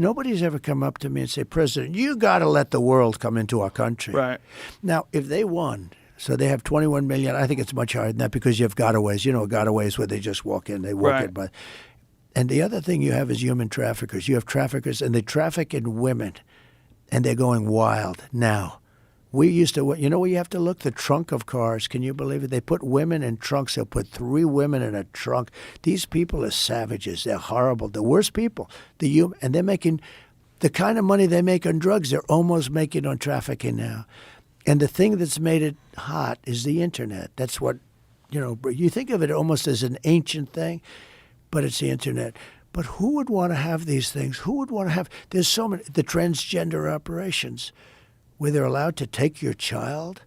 Nobody's ever come up to me and say, President, you got to let the world come into our country. Right. Now, if they won, so they have 21 million, I think it's much higher than that because you have gotaways. You know, gotaways where they just walk in, they walk Right. in. But, and the other thing you have is human traffickers. You have traffickers, and they traffic in women, and they're going wild now. We used to, you know where you have to look? The trunk of cars. Can you believe it? They put women in trunks. They'll put 3 women in a trunk. These people are savages. They're horrible. The worst people. And they're making the kind of money they make on drugs, they're almost making on trafficking now. And the thing that's made it hot is the internet. That's what, you think of it almost as an ancient thing, but it's the internet. But who would want to have these things? Who would want to have, there's so many, the transgender operations, where they're allowed to take your child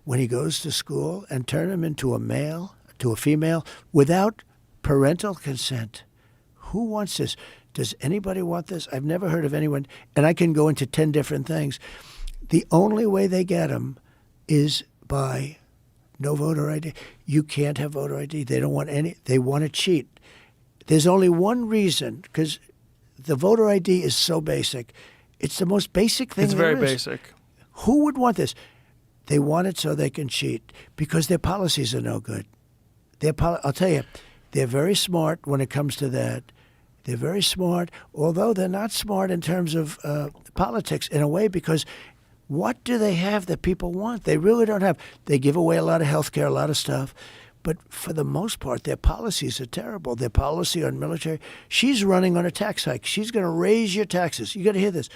when he goes to school and turn him into a male, to a female, without parental consent. Who wants this? Does anybody want this? I've never heard of anyone, and I can go into 10 different things. The only way they get them is by no voter ID. You can't have voter ID. They don't want any. They want to cheat. There's only one reason, because the voter ID is so basic. It's the most basic thing there is. It's very basic. Who would want this? They want it so they can cheat because their policies are no good. I'll tell you, they're very smart when it comes to that. They're very smart, although they're not smart in terms of politics in a way, because what do they have that people want? They really don't have. They give away a lot of health care, a lot of stuff. But for the most part, their policies are terrible. Their policy on military, she's running on a tax hike. She's going to raise your taxes. You got to hear this.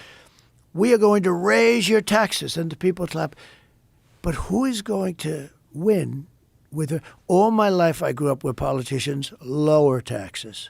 We are going to raise your taxes. And the people clap. But who is going to win with her? All my life I grew up with politicians lower taxes.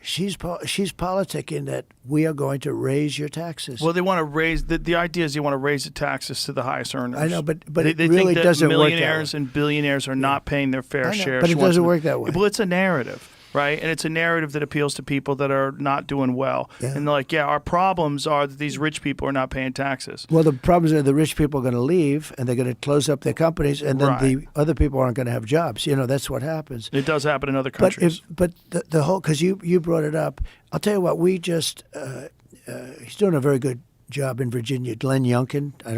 She's politicking that we are going to raise your taxes. Well, they want to raise the idea is you want to raise the taxes to the highest earners. I know, but they it really think that doesn't work that way. millionaires and billionaires are not paying their fair share. But it doesn't work that way. Well, it's a narrative, right? And it's a narrative that appeals to people that are not doing well. Yeah. And they're like, yeah, our problems are that these rich people are not paying taxes. Well, the problems are the rich people are going to leave, and they're going to close up their companies, and then the other people aren't going to have jobs. That's what happens. It does happen in other countries. But the whole, because you brought it up, I'll tell you what, we just, he's doing a very good job in Virginia. Glenn Youngkin, I don't